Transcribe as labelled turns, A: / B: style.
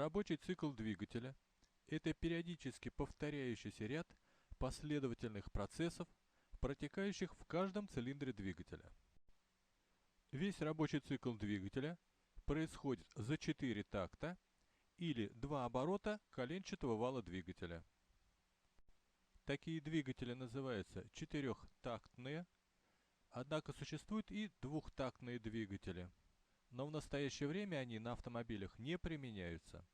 A: Рабочий цикл двигателя – это периодически повторяющийся ряд последовательных процессов, протекающих в каждом цилиндре двигателя. Весь рабочий цикл двигателя происходит за 4 такта или 2 оборота коленчатого вала двигателя. Такие двигатели называются четырехтактные, однако существуют и двухтактные двигатели, но в настоящее время они на автомобилях не применяются.